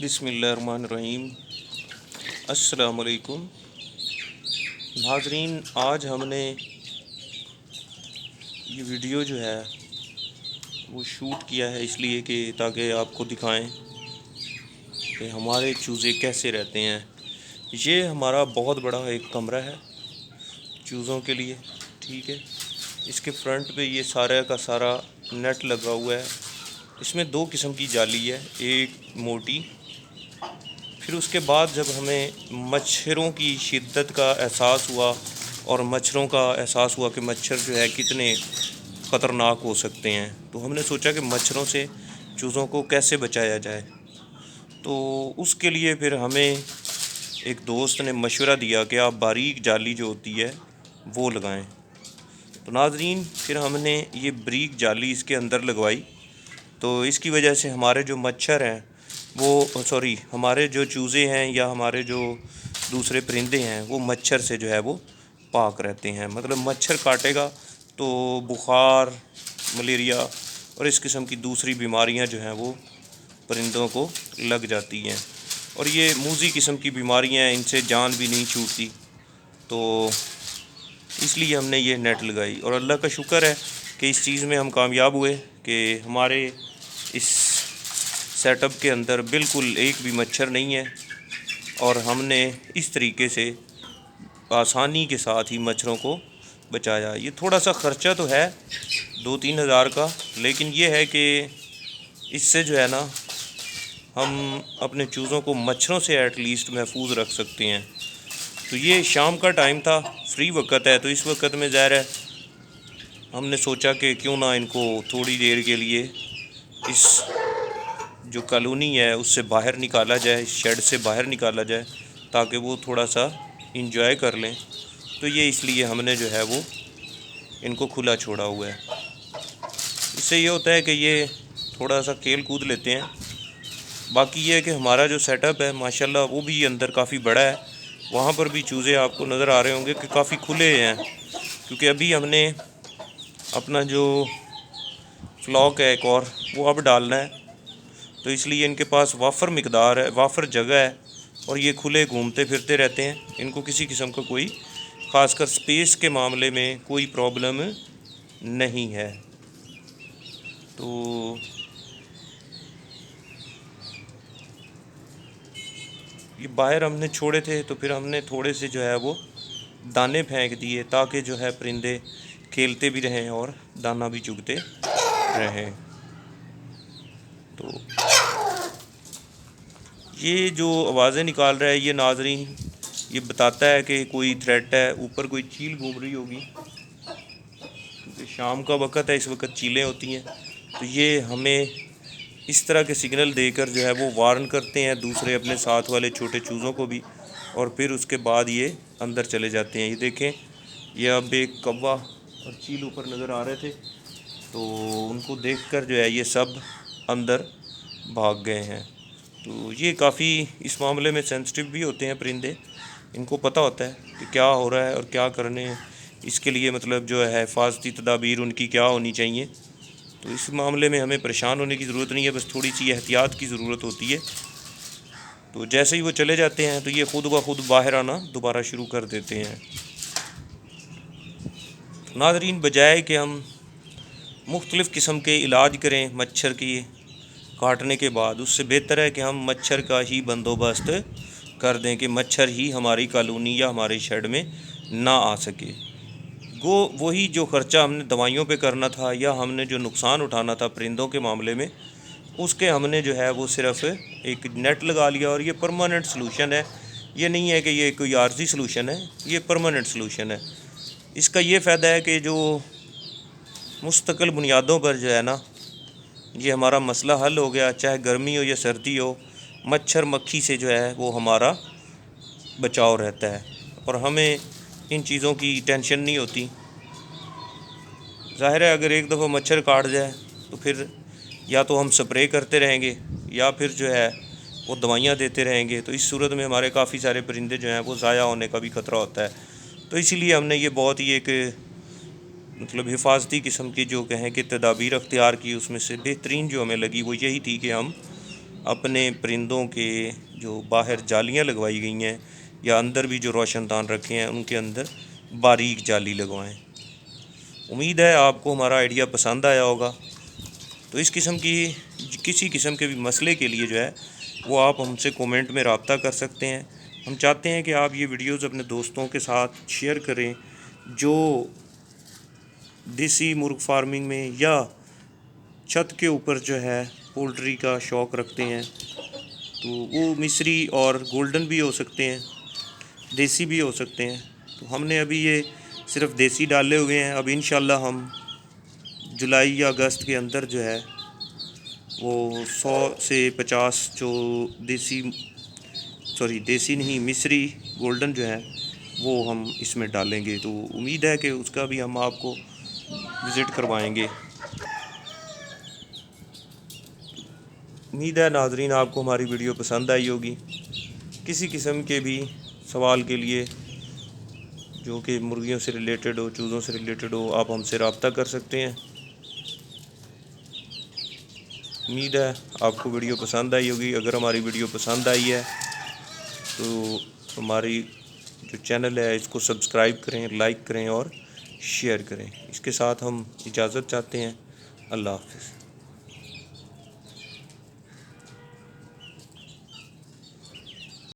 بسم اللہ الرحمن الرحیم۔ السلام علیکم ناظرین، آج ہم نے یہ ویڈیو جو ہے وہ شوٹ کیا ہے اس لیے کہ تاکہ آپ کو دکھائیں کہ ہمارے چوزے کیسے رہتے ہیں۔ یہ ہمارا بہت بڑا ایک کمرہ ہے چوزوں کے لیے، ٹھیک ہے۔ اس کے فرنٹ پہ یہ سارا کا سارا نیٹ لگا ہوا ہے۔ اس میں دو قسم کی جالی ہے، ایک موٹی، پھر اس کے بعد جب ہمیں مچھروں کی شدت کا احساس ہوا اور مچھروں کا احساس ہوا کہ مچھر جو ہے کتنے خطرناک ہو سکتے ہیں، تو ہم نے سوچا کہ مچھروں سے چوزوں کو کیسے بچایا جائے۔ تو اس کے لیے پھر ہمیں ایک دوست نے مشورہ دیا کہ آپ باریک جالی جو ہوتی ہے وہ لگائیں۔ تو ناظرین، پھر ہم نے یہ باریک جالی اس کے اندر لگوائی، تو اس کی وجہ سے ہمارے جو مچھر ہیں ہمارے جو چوزے ہیں یا ہمارے جو دوسرے پرندے ہیں وہ مچھر سے جو ہے وہ پاک رہتے ہیں۔ مطلب مچھر کاٹے گا تو بخار، ملیریا اور اس قسم کی دوسری بیماریاں جو ہیں وہ پرندوں کو لگ جاتی ہیں، اور یہ موذی قسم کی بیماریاں ہیں، ان سے جان بھی نہیں چھوٹتی۔ تو اس لیے ہم نے یہ نیٹ لگائی، اور اللہ کا شکر ہے کہ اس چیز میں ہم کامیاب ہوئے کہ ہمارے اس سیٹ اپ کے اندر بالکل ایک بھی مچھر نہیں ہے، اور ہم نے اس طریقے سے آسانی کے ساتھ ہی مچھروں کو بچایا۔ یہ تھوڑا سا خرچہ تو ہے 2-3 ہزار کا، لیکن یہ ہے کہ اس سے جو ہے نا ہم اپنے چوزوں کو مچھروں سے ایٹ لیسٹ محفوظ رکھ سکتے ہیں۔ تو یہ شام کا ٹائم تھا، فری وقت ہے، تو اس وقت میں ظاہر ہے ہم نے سوچا کہ کیوں نہ ان کو تھوڑی دیر کے لیے اس جو کالونی ہے اس سے باہر نکالا جائے، اس شیڈ سے باہر نکالا جائے، تاکہ وہ تھوڑا سا انجوائے کر لیں۔ تو یہ اس لیے ہم نے جو ہے وہ ان کو کھلا چھوڑا ہوا ہے۔ اس سے یہ ہوتا ہے کہ یہ تھوڑا سا کھیل کود لیتے ہیں۔ باقی یہ ہے کہ ہمارا جو سیٹ اپ ہے ماشاءاللہ وہ بھی اندر کافی بڑا ہے، وہاں پر بھی چوزے آپ کو نظر آ رہے ہوں گے کہ کافی کھلے ہیں، کیونکہ ابھی ہم نے اپنا جو فلاک ہے ایک اور وہ اب ڈالنا ہے، تو اس لیے ان کے پاس وافر جگہ ہے، اور یہ کھلے گھومتے پھرتے رہتے ہیں۔ ان کو کسی قسم کا کوئی خاص کر سپیس کے معاملے میں کوئی پرابلم نہیں ہے۔ تو یہ باہر ہم نے چھوڑے تھے، تو پھر ہم نے تھوڑے سے جو ہے وہ دانے پھینک دیے تاکہ جو ہے پرندے کھیلتے بھی رہیں اور دانہ بھی چگتے رہیں۔ تو یہ جو آوازیں نکال رہا ہے یہ ناظرین یہ بتاتا ہے کہ کوئی تھریٹ ہے، اوپر کوئی چیل گھوم رہی ہوگی، کیونکہ شام کا وقت ہے، اس وقت چیلیں ہوتی ہیں۔ تو یہ ہمیں اس طرح کے سگنل دے کر جو ہے وہ وارن کرتے ہیں دوسرے اپنے ساتھ والے چھوٹے چوزوں کو بھی، اور پھر اس کے بعد یہ اندر چلے جاتے ہیں۔ یہ دیکھیں، یہ اب ایک کوا اور چیل اوپر نظر آ رہے تھے، تو ان کو دیکھ کر جو ہے یہ سب اندر بھاگ گئے ہیں۔ تو یہ کافی اس معاملے میں سینسٹیو بھی ہوتے ہیں پرندے، ان کو پتہ ہوتا ہے کہ کیا ہو رہا ہے اور کیا کرنے ہیں، اس کے لیے مطلب جو ہے حفاظتی تدابیر ان کی کیا ہونی چاہیے۔ تو اس معاملے میں ہمیں پریشان ہونے کی ضرورت نہیں ہے، بس تھوڑی سی احتیاط کی ضرورت ہوتی ہے۔ تو جیسے ہی وہ چلے جاتے ہیں تو یہ خود بخود باہر آنا دوبارہ شروع کر دیتے ہیں۔ ناظرین، بجائے کہ ہم مختلف قسم کے علاج کریں مچھر کی کاٹنے کے بعد، اس سے بہتر ہے کہ ہم مچھر کا ہی بندوبست کر دیں کہ مچھر ہی ہماری کالونی یا ہمارے شیڈ میں نہ آ سکے۔ وہی جو خرچہ ہم نے دوائیوں پہ کرنا تھا یا ہم نے جو نقصان اٹھانا تھا پرندوں کے معاملے میں، اس کے ہم نے جو ہے وہ صرف ایک نیٹ لگا لیا، اور یہ پرماننٹ سلوشن ہے۔ یہ نہیں ہے کہ یہ کوئی عارضی سلوشن ہے، یہ پرماننٹ سلوشن ہے۔ اس کا یہ فائدہ ہے کہ جو مستقل بنیادوں پر جو ہے نا یہ ہمارا مسئلہ حل ہو گیا، چاہے گرمی ہو یا سردی ہو، مچھر مکھی سے جو ہے وہ ہمارا بچاؤ رہتا ہے، اور ہمیں ان چیزوں کی ٹینشن نہیں ہوتی۔ ظاہر ہے اگر ایک دفعہ مچھر کاٹ جائے تو پھر یا تو ہم سپرے کرتے رہیں گے یا پھر جو ہے وہ دوائیاں دیتے رہیں گے، تو اس صورت میں ہمارے کافی سارے پرندے جو ہیں وہ ضائع ہونے کا بھی خطرہ ہوتا ہے۔ تو اسی لیے ہم نے یہ بہت ہی ایک مطلب حفاظتی قسم کی جو کہیں کہ تدابیر اختیار کی، اس میں سے بہترین جو ہمیں لگی وہ یہی تھی کہ ہم اپنے پرندوں کے جو باہر جالیاں لگوائی گئی ہیں یا اندر بھی جو روشن دان رکھے ہیں ان کے اندر باریک جالی لگوائیں۔ امید ہے آپ کو ہمارا آئیڈیا پسند آیا ہوگا۔ تو اس قسم کی کسی قسم کے بھی مسئلے کے لیے جو ہے وہ آپ ہم سے کومنٹ میں رابطہ کر سکتے ہیں۔ ہم چاہتے ہیں کہ آپ یہ ویڈیوز اپنے دوستوں کے ساتھ شیئر کریں جو دیسی مرغ فارمنگ میں یا چھت کے اوپر جو ہے پولٹری کا شوق رکھتے ہیں، تو وہ مصری اور گولڈن بھی ہو سکتے ہیں، دیسی بھی ہو سکتے ہیں۔ تو ہم نے ابھی یہ صرف دیسی ڈالے ہوئے ہیں، اب انشاءاللہ ہم جولائی یا اگست کے اندر جو ہے وہ 100 سے 50 جو دیسی نہیں مصری گولڈن جو ہے وہ ہم اس میں ڈالیں گے۔ تو امید ہے کہ اس کا بھی ہم آپ کو وزٹ کروائیں گے۔ امید ہے ناظرین آپ کو ہماری ویڈیو پسند آئی ہوگی۔ کسی قسم کے بھی سوال کے لیے جو کہ مرغیوں سے ریلیٹڈ ہو، چوزوں سے ریلیٹڈ ہو، آپ ہم سے رابطہ کر سکتے ہیں۔ امید ہے آپ کو ویڈیو پسند آئی ہوگی۔ اگر ہماری ویڈیو پسند آئی ہے تو ہماری جو چینل ہے اس کو سبسکرائب کریں، لائک کریں اور شیئر کریں۔ اس کے ساتھ ہم اجازت چاہتے ہیں۔ اللہ حافظ۔